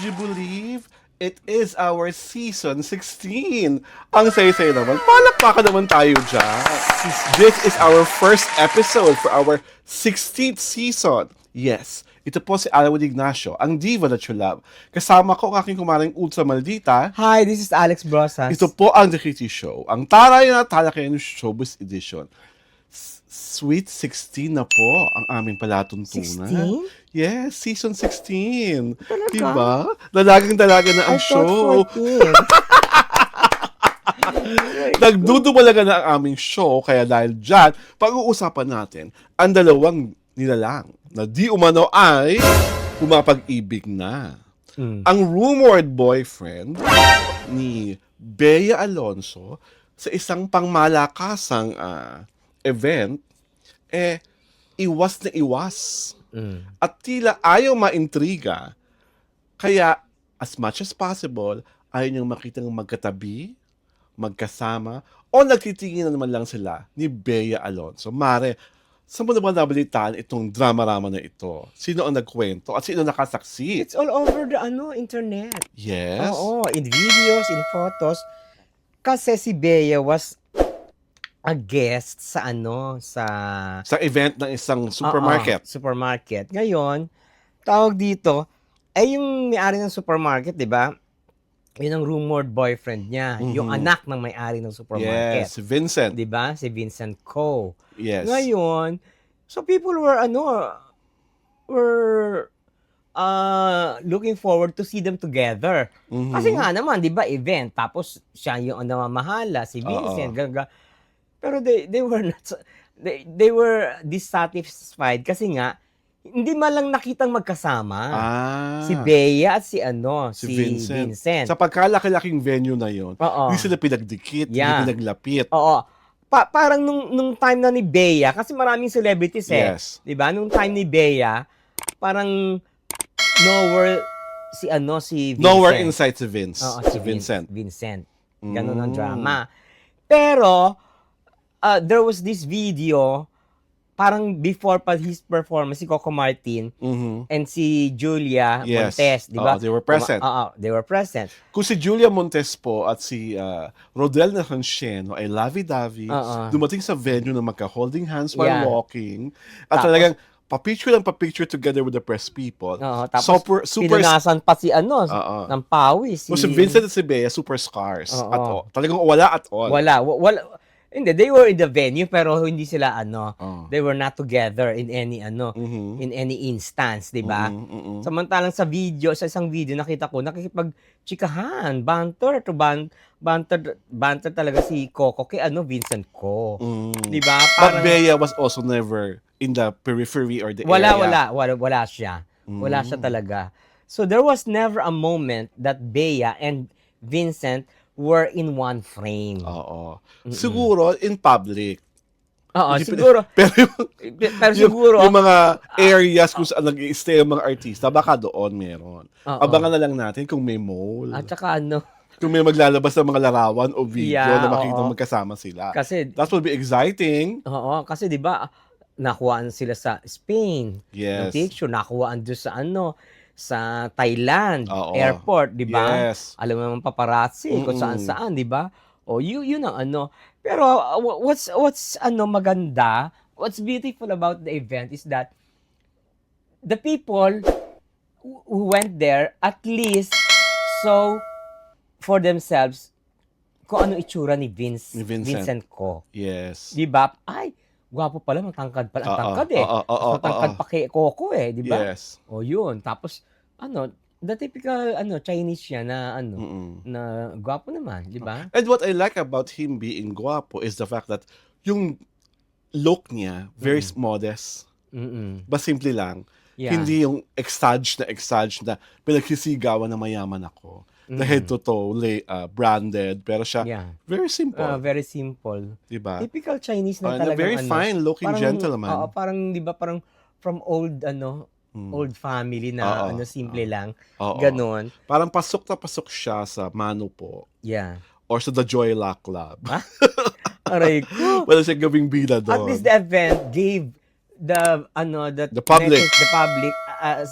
Would you believe? It is our season 16. Ang saya-saya naman. Palakpakan naman tayo dyan. This is our first episode for our 16th season. Yes, ito po si Alwin Ignacio, ang diva that you love. Kasama ko ang aking kumaring Ultra Maldita. Hi, this is Alex Brosas. Ito po ang The Kitty Show, ang taray na talakayan Showbiz Edition. Sweet 16 na po ang aming palatuntunan. 16? Yes, season 16. Talaga? Diba? Dalagang-dalaga na ang show. Nagdudumalaga na ang aming show, kaya dahil dyan, pag-uusapan natin ang dalawang nilalang na di umano ay pumapag-ibig na. Ang rumored boyfriend ni Bea Alonzo sa isang pangmalakasang event, iwas na iwas. At tila ayaw maintriga. Kaya, as much as possible, ayaw niyang makitang magkatabi, magkasama, o nagtitingin na naman lang sila ni Bea Alonzo. Mare, saan mo naman nabalitaan itong drama-rama na ito? Sino ang nagkwento at sino nakasaksi? It's all over the internet. Yes. Oo, in videos, in photos. Kasi si Bea was a guest sa Sa event ng isang supermarket. Supermarket. Ngayon, tawag dito, yung may-ari ng supermarket, di ba? Yun ang rumored boyfriend niya. Yung anak ng may-ari ng supermarket. Yes, Vincent. Di ba? Si Vincent Ko. Yes. Ngayon, so people were looking forward to see them together. Kasi nga naman, 'di ba, event, tapos siya yung namamahala, si Vincent, pero they were not they were dissatisfied kasi nga hindi man lang nakitang magkasama si Bea at si Vincent. Sa pagkalaki-laking venue na yon, hindi sila pinagdikit, hindi pinaglapit. Oo. Parang nung time na ni Bea, kasi maraming celebrities Yes. 'di ba? Nung time ni Bea, parang nowhere si Vincent. Nowhere inside si Vince. Oo, si Vincent. Vincent. Ganun ang drama. Pero there was this video parang before pa his performance, si Coco Martin and si Julia Montes, di ba? They were present. They were present. Kung si Julia Montes po at si Rodel Narancheno ay lovey-dovey, dumating sa venue na magka-holding hands while walking, at talagang pa-picture together with the press people. Tapos pinunasan pa si ng pawis. Si Vincent at si Bea, super scars. At all. Talagang wala at all. Wala. Hindi, they were in the venue pero hindi sila they were not together in any in any instance, 'di ba? Samantalang sa isang video nakita ko nakikipag-chikahan, banter talaga si Coco kay Vincent Ko. 'Di ba? But Bea was also never in the periphery or the area. Wala siya. Wala siya talaga. So there was never a moment that Bea and Vincent were in one frame. Siguro in public. Siguro. Pero siguro yung mga areas kung saan nag-i-stay ang mga artista, baka doon meron. Abangan na lang natin kung may mall. At saka kung may maglalabas ng mga larawan o video na makikita magkasama sila. Kasi that will be exciting. Kasi 'di ba, nakuhaan sila sa Spain. Yes. Yung picture nakuhaan doon sa Thailand airport, 'di ba? Yes. Alam mo naman paparazzi kung saan-saan, 'di ba? Yun ang Pero what's maganda, what's beautiful about the event is that the people who went there at least saw for themselves kung ano itsura ni Vincent Ko. Yes. 'Di ba? Ay, gwapo pala, matangkad pala. Ang tangkad matangkad pa kay Coco di ba? Yes. Yun. Tapos, the typical, Chinese siya na, na gwapo naman, di ba? And what I like about him being guwapo is the fact that yung look niya, very modest. Ba simple lang. Yeah. Hindi yung exage na pinagsisigawan na mayaman ako. The head to toe, branded, pero siya, very simple. Very simple. Diba? Typical Chinese na talaga. Very fine-looking gentleman. Parang, di ba, parang from old family na simple lang. Ganon. Parang pasok na pasok siya sa Mano po. Yeah. Or sa The Joy Luck Club. Aray ko. Wala siya gawing bida doon. At least the event gave the public as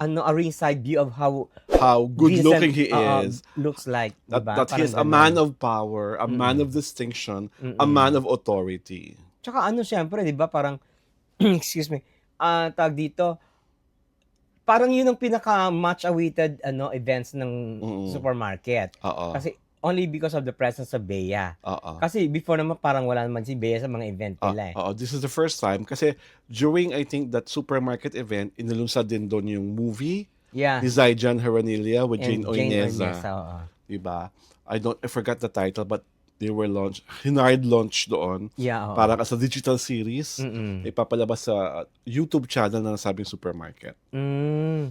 a ringside view of how how good-looking he Vincent, is. looks like, That, diba? that he is a Parang man ganun. of power, a man of distinction, a Mm. man of authority. Tsaka ano, syempre, di ba, parang, excuse me, tawag dito, parang yun ang pinaka-much awaited events ng Mm. supermarket. Oo. Kasi only because of the presence of Bea. Oo. Kasi before naman parang wala naman si Bea sa mga event nila eh. Oo, this is the first time kasi during I think that supermarket event inilunsad din doon yung movie Yeah. ni Zaijan Heranilia with Jane And Jane Oineza, Oinesa, oo. diba? I forgot the title but they were hinard launch doon. Yeah, oo. Parang as a digital series, Mm-mm. ipapalabas sa YouTube channel na nasabing supermarket. Mm.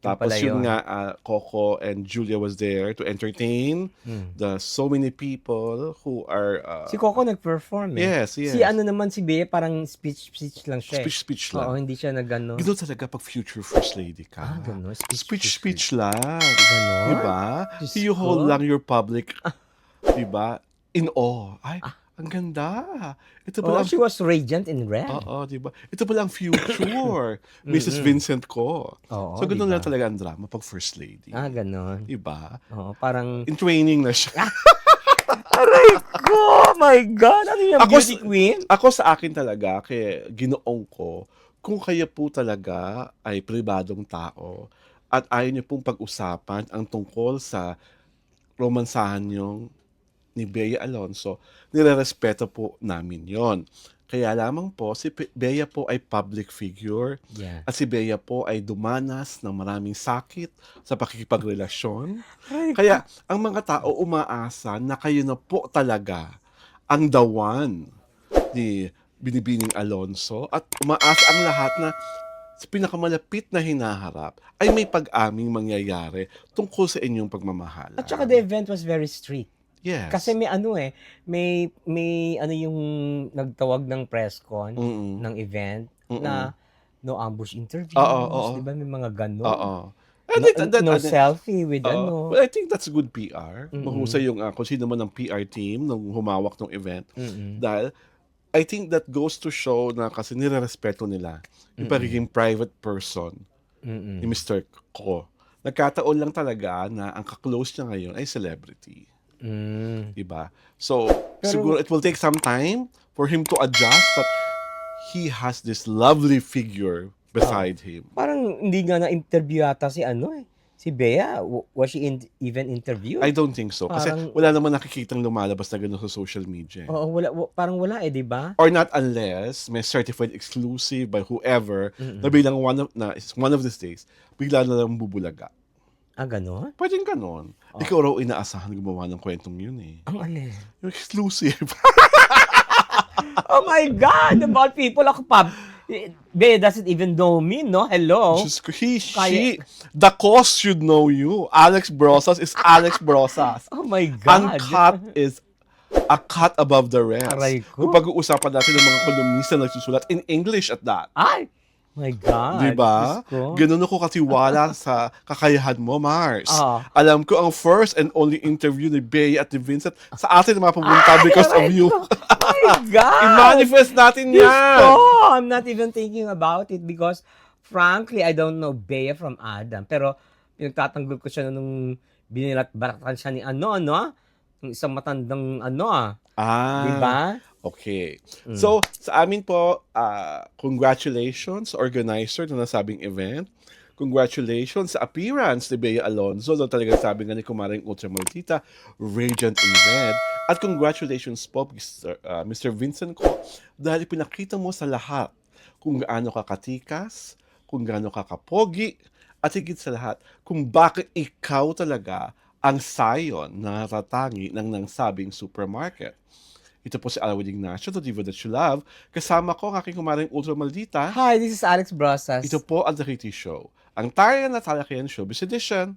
Tapos pala yun yun. nga, Coco and Julia was there to entertain the so many people who are... Si Coco nag-perform eh. Yes, yes. Si ano naman si Bea parang speech lang siya eh. Speech Oo, lang. hindi siya nag-ano. Gano'n talaga pag future first lady ka. Gano'n. Speech lang. Gano'n? Diba? Diyos You hold ko. lang your public, diba? In awe. Ay, ang ganda. Ito Oh, pala she was radiant in red. Oo, diba? Ito pala ang future. Mrs. Vincent ko. Oo, So, gano'n diba? lang talaga ang drama pag first lady. Gano'n. Diba? Oo, parang, In training na siya. aray ko! Oh my God! Ano yung Ako beauty queen? Ako sa akin talaga, kay ginoong ko, kung kayo po talaga ay pribadong tao at ayaw niyo pong pag-usapan ang tungkol sa romansahan niyong ni Bea Alonzo, nirerespeto po namin yon. Kaya lamang po, si Bea po ay public figure Yeah. at si Bea po ay dumanas ng maraming sakit sa pakikipagrelasyon. Aray Kaya ang mga tao umaasa na kayo na po talaga ang the one ni Binibining Alonzo at umaasa ang lahat na sa pinakamalapit na hinaharap ay may pag-aming mangyayari tungkol sa inyong pagmamahalan. At saka the event was very strict. Yes. Kasi may ano eh, may ano yung nagtawag ng press con ng event na no ambush interviews, Oo. di ba? May mga ganon. Oo. No selfie with ano. Well, I think that's good PR. Mahusay yung kung sino man ang PR team nung humawak ng event. Dahil I think that goes to show na kasi nirerespeto nila yung pagiging private person ni Mr. Ko. Nagkataon lang talaga na ang kaklose niya ngayon ay celebrity. Diba? So, siguro it will take some time for him to adjust that he has this lovely figure beside him. Parang hindi nga na-interview yata si ano eh. Si Bea, was she even interviewed? I don't think so. Kasi Parang- wala naman nakikitang lumalabas na gano'n sa social media. Oo, parang wala eh, di ba? Or not unless may certified exclusive by whoever na bilang one of these days, bigla na lang bubulaga. Ganon? Pwedeng ganon. Ikaw raw inaasahan gumawa ng kwentong yun eh. Ang alin? Yung exclusive. Oh my God! About people ako pa. Bea doesn't even know me, no? Hello? Diyos ko, she, the cause should know you. Alex Brosas is Alex Brosas. Oh my Ang God! cut is a cut above the rest. Aray ko. Kung pag-uusapan natin ng mga kolumnista na nagsusulat in English at that. Ay! My God! Diba? Diyos ko. Ganun ako katiwala sa kakayahan mo, Mars. Ah. Alam ko ang first and only interview ni Bea at ni Vincent sa atin na mapupunta because of you. Oh my God! I-manifest natin Diyos yan. ko! I'm not even thinking about it because frankly, I don't know Bea from Adam. Pero pinagtatanggol ko siya nung binilat-baratan siya ni yung isang matandang diba? Okay. So, sa amin po, congratulations sa organizer na nasabing event. Congratulations sa appearance ni Bea Alonzo. Doon talaga sabi nga ni Kumaring Ultramaldita, radiant in red. At congratulations po, Mr. Vincent ko, dahil pinakita mo sa lahat kung gaano ka katikas, kung gaano ka kapogi, at higit sa lahat, kung bakit ikaw talaga ang sayon na natatangi ng nangsabing supermarket. Ito po si Alwin Ignacio, the diva that you love. Kasama ko ang aking Kumaring Ultramaldita. Hi, this is Alex Brosas. Ito po ang The Kitty Show, ang tayo na talakayan showbiz edition.